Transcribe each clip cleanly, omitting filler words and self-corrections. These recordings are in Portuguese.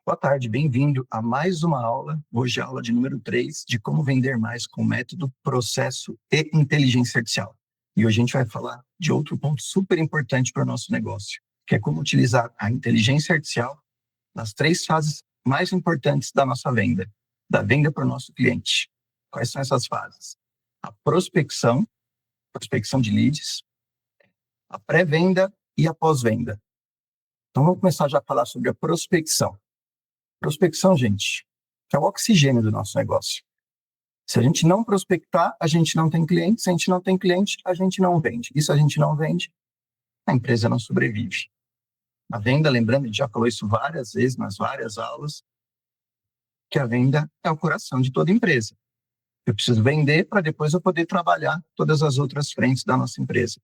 Boa tarde, bem-vindo a mais uma aula, hoje a aula de número 3, de como vender mais com método, processo e inteligência artificial. E hoje a gente vai falar de outro ponto super importante para o nosso negócio, que é como utilizar a inteligência artificial nas 3 fases mais importantes da nossa venda, da venda para o nosso cliente. Quais são essas fases? A prospecção de leads, a pré-venda e a pós-venda. Então vamos começar já a falar sobre a prospecção. Prospecção, gente, é o oxigênio do nosso negócio. Se a gente não prospectar, a gente não tem cliente. Se a gente não tem cliente, a gente não vende. E se a gente não vende, a empresa não sobrevive. A venda, lembrando, a gente já falou isso várias vezes, nas várias aulas, que a venda é o coração de toda empresa. Eu preciso vender para depois eu poder trabalhar todas as outras frentes da nossa empresa,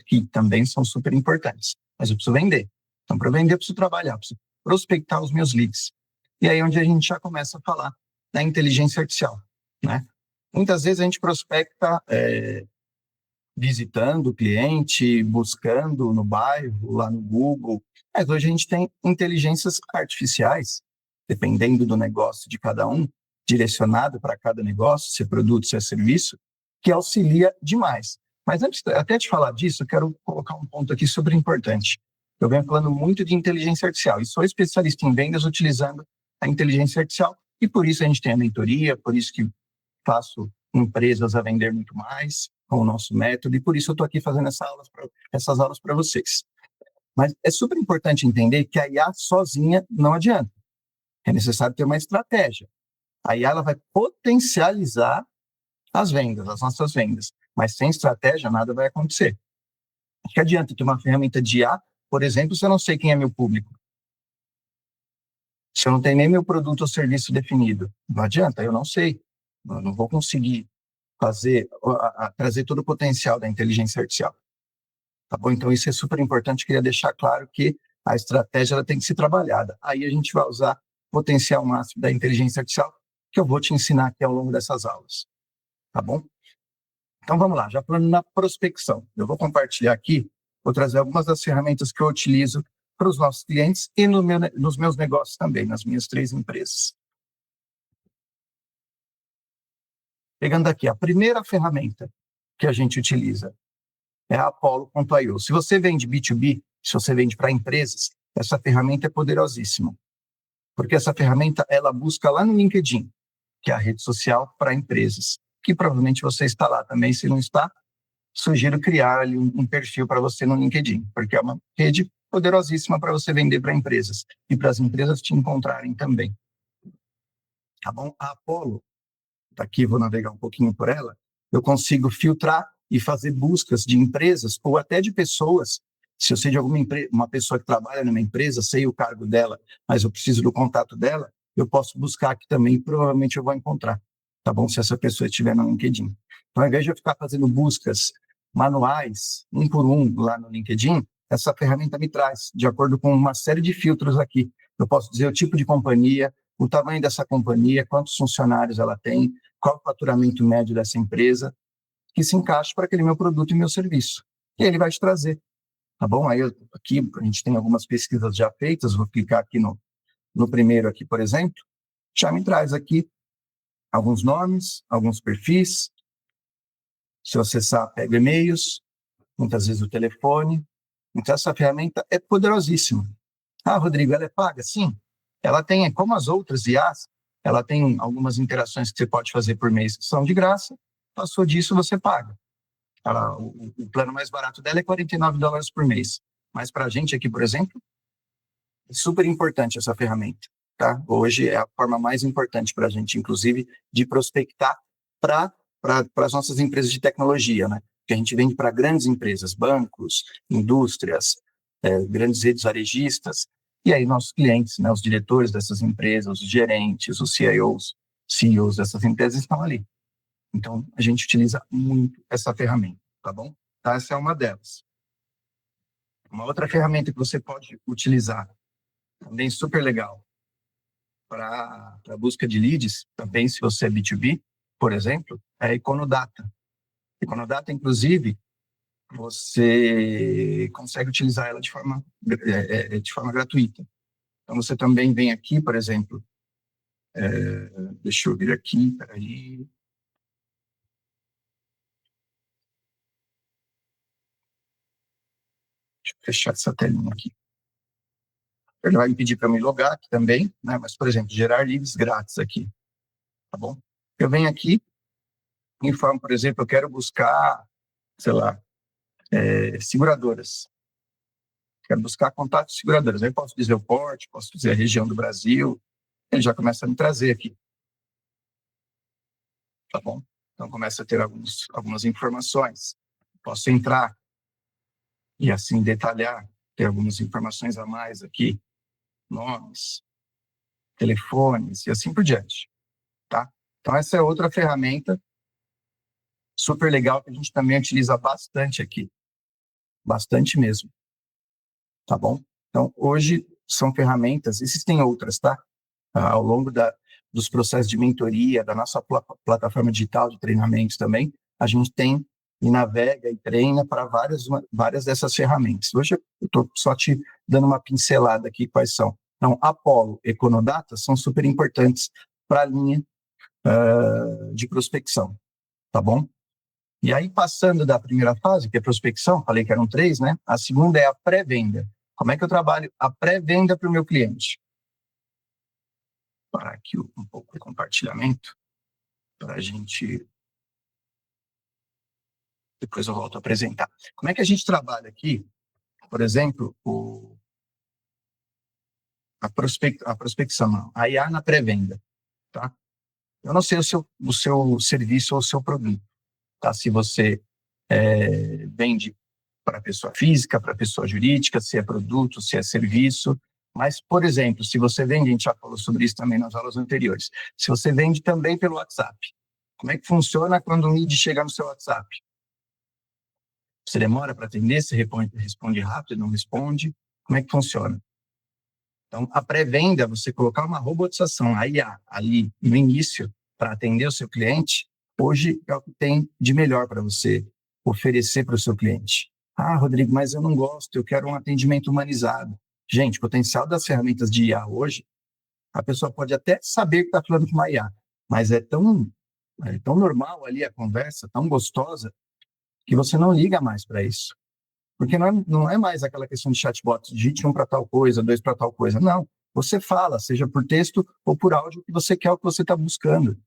que também são super importantes. Mas eu preciso vender. Então, para vender, eu preciso trabalhar, eu preciso prospectar os meus leads. E aí é onde a gente já começa a falar da inteligência artificial, né? Muitas vezes a gente prospecta visitando o cliente, buscando no bairro, lá no Google, mas hoje a gente tem inteligências artificiais, dependendo do negócio de cada um, direcionado para cada negócio, se é produto, se é serviço, que auxilia demais. Mas antes até de falar disso, eu quero colocar um ponto aqui super importante. Eu venho falando muito de inteligência artificial e sou especialista em vendas utilizando a inteligência artificial e por isso a gente tem a mentoria, por isso que faço empresas a vender muito mais com o nosso método e por isso eu estou aqui fazendo essas aulas para vocês. Mas é super importante entender que a IA sozinha não adianta. É necessário ter uma estratégia. A IA ela vai potencializar as vendas, as nossas vendas, mas sem estratégia nada vai acontecer. O que adianta ter uma ferramenta de IA, por exemplo, se eu não sei quem é meu público? Se eu não tenho nem meu produto ou serviço definido, não adianta, eu não sei. Eu não vou conseguir trazer todo o potencial da inteligência artificial. Tá bom? Então, isso é super importante. Queria deixar claro que a estratégia ela tem que ser trabalhada. Aí a gente vai usar o potencial máximo da inteligência artificial, que eu vou te ensinar aqui ao longo dessas aulas. Tá bom? Então, vamos lá. Já falando na prospecção. Eu vou compartilhar aqui, vou trazer algumas das ferramentas que eu utilizo para os nossos clientes e nos meus negócios também, nas minhas 3 empresas. Pegando aqui, a primeira ferramenta que a gente utiliza é a Apollo.io. Se você vende B2B, se você vende para empresas, essa ferramenta é poderosíssima. Porque essa ferramenta, ela busca lá no LinkedIn, que é a rede social para empresas, que provavelmente você está lá também. Se não está, sugiro criar ali um perfil para você no LinkedIn, porque é uma rede poderosíssima para você vender para empresas e para as empresas te encontrarem também. Tá bom? A Apollo, aqui vou navegar um pouquinho por ela, eu consigo filtrar e fazer buscas de empresas ou até de pessoas. Se eu sei de uma pessoa que trabalha numa empresa, sei o cargo dela, mas eu preciso do contato dela, eu posso buscar aqui também e provavelmente eu vou encontrar, tá bom? Se essa pessoa estiver no LinkedIn. Então, ao invés de eu ficar fazendo buscas manuais, um por um, lá no LinkedIn, essa ferramenta me traz, de acordo com uma série de filtros aqui. Eu posso dizer o tipo de companhia, o tamanho dessa companhia, quantos funcionários ela tem, qual o faturamento médio dessa empresa, que se encaixe para aquele meu produto e meu serviço. E ele vai te trazer, tá bom? Aí aqui a gente tem algumas pesquisas já feitas, vou clicar aqui no primeiro aqui, por exemplo, já me traz aqui alguns nomes, alguns perfis. Se eu acessar, pega e-mails, muitas vezes o telefone. Então essa ferramenta é poderosíssima. Ah, Rodrigo, ela é paga? Sim. Ela tem, como as outras IAs, ela tem algumas interações que você pode fazer por mês que são de graça, passou disso, você paga. O plano mais barato dela é $49 por mês. Mas para a gente aqui, por exemplo, é super importante essa ferramenta. Tá? Hoje é a forma mais importante para a gente, inclusive, de prospectar para as nossas empresas de tecnologia, né? Que a gente vende para grandes empresas, bancos, indústrias, grandes redes varejistas, e aí nossos clientes, né, os diretores dessas empresas, os gerentes, os CEOs dessas empresas estão ali. Então, a gente utiliza muito essa ferramenta, tá bom? Tá? Essa é uma delas. Uma outra ferramenta que você pode utilizar, também super legal, para busca de leads, também se você é B2B, por exemplo, é a Econodata. Econodata, inclusive, você consegue utilizar ela de forma gratuita. Então, você também vem aqui, por exemplo, deixa eu vir aqui, peraí. Deixa eu fechar essa telinha aqui. Ele vai me pedir para me logar aqui também, né? Mas, por exemplo, gerar leads grátis aqui, tá bom? Eu venho aqui, informo, por exemplo, eu quero buscar, sei lá, seguradoras. Quero buscar contatos de seguradoras. Aí posso dizer o porte, posso dizer a região do Brasil, ele já começa a me trazer aqui, tá bom? Então, começa a ter algumas informações. Posso entrar e, assim, detalhar, ter algumas informações a mais aqui, nomes, telefones e assim por diante, tá? Então, essa é outra ferramenta super legal que a gente também utiliza bastante aqui, bastante mesmo, tá bom? Então, hoje são ferramentas, existem outras, tá? Ao longo dos processos de mentoria, da nossa plataforma digital de treinamentos também, a gente tem e navega e treina para várias dessas ferramentas. Hoje eu estou só te dando uma pincelada aqui quais são. Então, Apollo e Econodata são super importantes para a linha de prospecção, tá bom? E aí, passando da primeira fase, que é prospecção, falei que eram 3, né? A segunda é a pré-venda. Como é que eu trabalho a pré-venda para o meu cliente? Parar aqui um pouco o compartilhamento, para a gente... Depois eu volto a apresentar. Como é que a gente trabalha aqui, por exemplo, a prospecção, não, a IA na pré-venda, tá? Eu não sei o seu serviço ou o seu produto, tá? Se você vende para pessoa física, para pessoa jurídica, se é produto, se é serviço. Mas, por exemplo, se você vende, a gente já falou sobre isso também nas aulas anteriores, se você vende também pelo WhatsApp, como é que funciona quando o lead chega no seu WhatsApp? Você demora para atender, você responde rápido, não responde? Como é que funciona? Então, a pré-venda, você colocar uma robotização, a IA, ali no início, para atender o seu cliente, hoje é o que tem de melhor para você oferecer para o seu cliente. Ah, Rodrigo, mas eu não gosto, eu quero um atendimento humanizado. Gente, o potencial das ferramentas de IA hoje, a pessoa pode até saber que está falando com uma IA, mas é tão normal ali a conversa, tão gostosa, que você não liga mais para isso. Porque não é mais aquela questão de chatbot, digite 1 para tal coisa, 2 para tal coisa. Não. Você fala, seja por texto ou por áudio, o que você quer, o que você está buscando.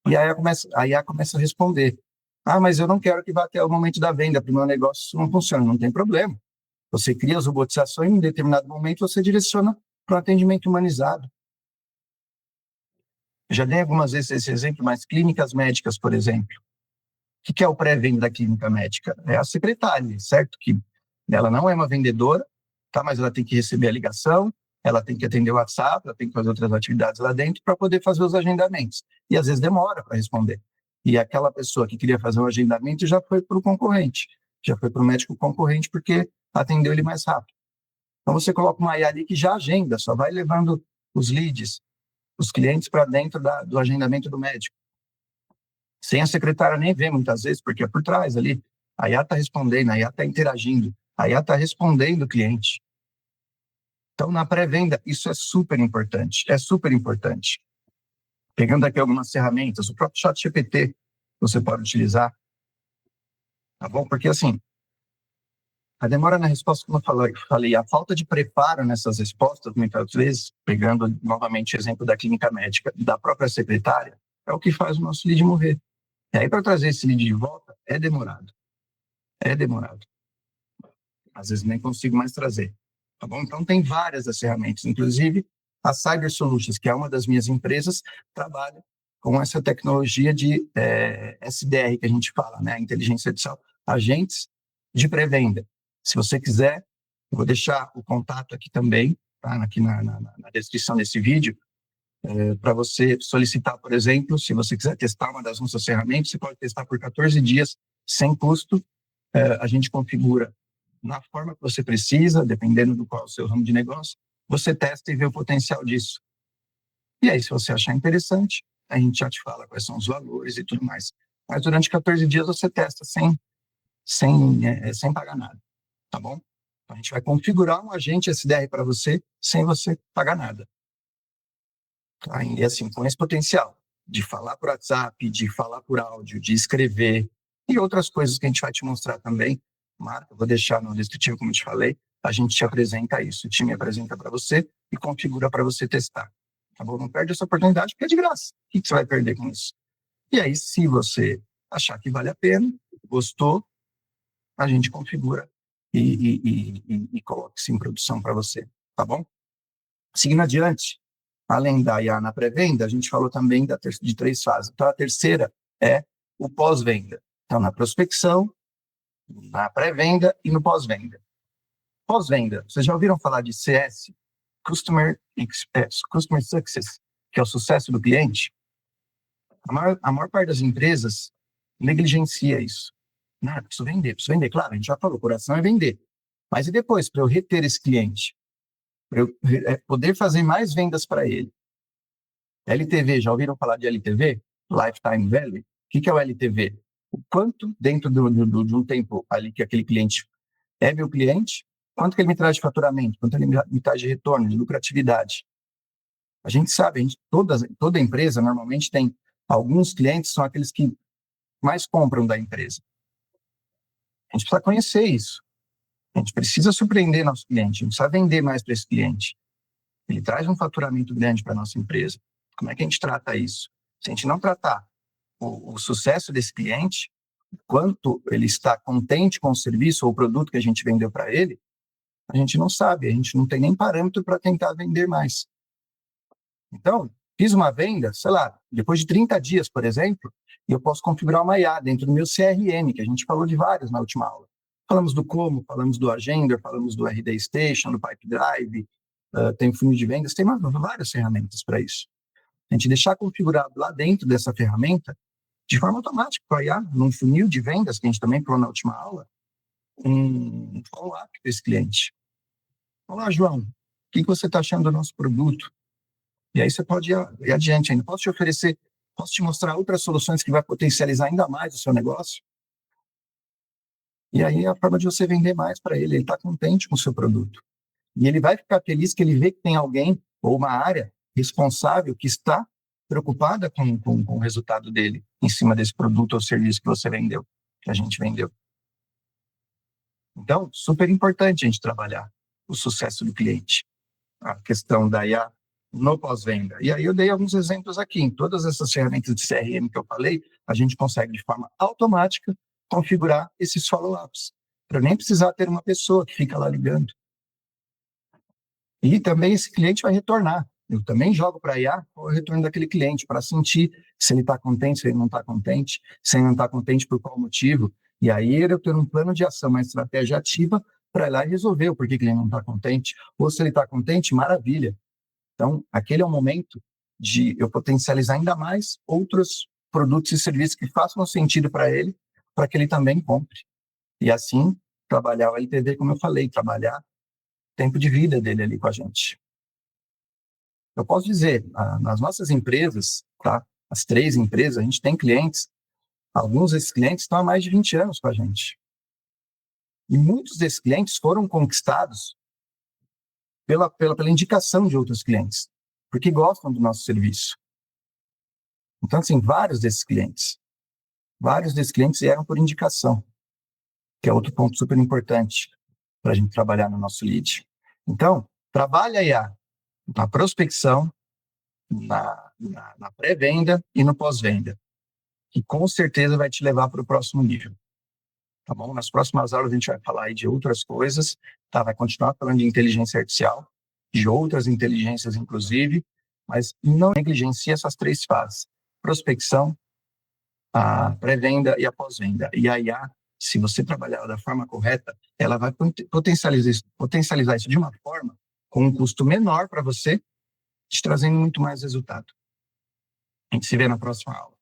E aí a IA começa a responder. Ah, mas eu não quero que vá até o momento da venda, para o meu negócio isso não funciona. Não tem problema. Você cria as robotizações e em determinado momento você direciona para um atendimento humanizado. Já dei algumas vezes esse exemplo, mas clínicas médicas, por exemplo. O que é o pré-venda da clínica médica? É a secretária, certo? Que ela não é uma vendedora, tá? Mas ela tem que receber a ligação, ela tem que atender o WhatsApp, ela tem que fazer outras atividades lá dentro para poder fazer os agendamentos. E às vezes demora para responder. E aquela pessoa que queria fazer um agendamento já foi para o concorrente, já foi para o médico concorrente porque atendeu ele mais rápido. Então você coloca uma IA ali que já agenda, só vai levando os leads, os clientes para dentro do agendamento do médico. Sem a secretária nem ver muitas vezes, porque é por trás ali. A IA está respondendo, a IA está interagindo, a IA está respondendo o cliente. Então, na pré-venda, isso é super importante, é super importante. Pegando aqui algumas ferramentas, o próprio ChatGPT você pode utilizar, tá bom? Porque, assim, a demora na resposta, como eu falei, a falta de preparo nessas respostas, muitas vezes, pegando novamente o exemplo da clínica médica, da própria secretária, é o que faz o nosso lead morrer. E aí, para trazer esse lead de volta, é demorado. É demorado. Às vezes nem consigo mais trazer. Tá bom? Então, tem várias das ferramentas. Inclusive, a Cyber Solutions, que é uma das minhas empresas, trabalha com essa tecnologia de SDR, que a gente fala, né? Inteligência Artificial, agentes de pré-venda. Se você quiser, eu vou deixar o contato aqui também, tá? Aqui na descrição desse vídeo, para você solicitar, por exemplo, se você quiser testar uma das nossas ferramentas, você pode testar por 14 dias, sem custo. A gente configura na forma que você precisa, dependendo do qual é o seu ramo de negócio, você testa e vê o potencial disso. E aí, se você achar interessante, a gente já te fala quais são os valores e tudo mais. Mas durante 14 dias você testa sem pagar nada, tá bom? A gente vai configurar um agente SDR para você sem você pagar nada. Tá? E assim, com esse potencial de falar por WhatsApp, de falar por áudio, de escrever e outras coisas que a gente vai te mostrar também. Marca, vou deixar no descritivo, como eu te falei, a gente te apresenta isso, o time apresenta para você e configura para você testar. Tá bom? Não perde essa oportunidade porque é de graça. O que você vai perder com isso? E aí, se você achar que vale a pena, gostou, a gente configura e coloca isso em produção para você, tá bom? Seguindo adiante, além da IA na pré-venda, a gente falou também de 3 fases. Então, a terceira é o pós-venda. Então, na prospecção, na pré-venda e no pós-venda. Pós-venda, vocês já ouviram falar de CS? Customer Success, que é o sucesso do cliente? A maior parte das empresas negligencia isso. Não, preciso vender. Claro, a gente já falou, o coração é vender. Mas e depois, para eu reter esse cliente? Para eu poder fazer mais vendas para ele? LTV, já ouviram falar de LTV? Lifetime Value? O que é o LTV? O quanto dentro de um tempo ali que aquele cliente é meu cliente, quanto que ele me traz de faturamento, quanto ele me traz de retorno, de lucratividade. A gente sabe, toda empresa normalmente tem alguns clientes, são aqueles que mais compram da empresa. A gente precisa conhecer isso. A gente precisa surpreender nosso cliente, a gente precisa vender mais para esse cliente. Ele traz um faturamento grande para a nossa empresa. Como é que a gente trata isso? Se a gente não tratar o sucesso desse cliente, quanto ele está contente com o serviço ou o produto que a gente vendeu para ele, a gente não sabe, a gente não tem nem parâmetro para tentar vender mais. Então, fiz uma venda, sei lá, depois de 30 dias, por exemplo, e eu posso configurar uma IA dentro do meu CRM, que a gente falou de vários na última aula. Falamos do Como, falamos do Agenda, falamos do RD Station, do Pipedrive, tem funil de vendas, tem várias ferramentas para isso. A gente deixar configurado lá dentro dessa ferramenta, de forma automática, com a IA, num funil de vendas, que a gente também falou na última aula, um follow-up para esse cliente. Olá, João, o que você está achando do nosso produto? E aí você pode ir adiante ainda. Posso te mostrar outras soluções que vai potencializar ainda mais o seu negócio? E aí é a forma de você vender mais para ele. Ele está contente com o seu produto. E ele vai ficar feliz que ele vê que tem alguém ou uma área responsável que está preocupada com o resultado dele em cima desse produto ou serviço que você vendeu, que a gente vendeu. Então, super importante a gente trabalhar o sucesso do cliente. A questão da IA no pós-venda. E aí eu dei alguns exemplos aqui. Em todas essas ferramentas de CRM que eu falei, a gente consegue de forma automática configurar esses follow-ups, para nem precisar ter uma pessoa que fica lá ligando. E também esse cliente vai retornar. Eu também jogo para a IA o retorno daquele cliente, para sentir se ele está contente, se ele não está contente, se ele não está contente por qual motivo. E aí eu ter um plano de ação, uma estratégia ativa para ir lá e resolver o porquê que ele não está contente. Ou se ele está contente, maravilha. Então, aquele é o momento de eu potencializar ainda mais outros produtos e serviços que façam sentido para ele, para que ele também compre. E assim, trabalhar o LTV, como eu falei, trabalhar o tempo de vida dele ali com a gente. Eu posso dizer, nas nossas empresas, tá? As 3 empresas, a gente tem clientes, alguns desses clientes estão há mais de 20 anos com a gente. E muitos desses clientes foram conquistados pela indicação de outros clientes, porque gostam do nosso serviço. Então, assim, vários desses clientes vieram por indicação, que é outro ponto super importante para a gente trabalhar no nosso lead. Então, trabalha aí na prospecção, na pré-venda e no pós-venda, que com certeza vai te levar para o próximo nível. Tá bom? Nas próximas aulas a gente vai falar aí de outras coisas, tá? Vai continuar falando de inteligência artificial, de outras inteligências inclusive, mas não negligencie essas 3 fases: prospecção, a pré-venda e a pós-venda. E a IA, se você trabalhar da forma correta, ela vai potencializar isso de uma forma com um custo menor para você, te trazendo muito mais resultado. A gente se vê na próxima aula.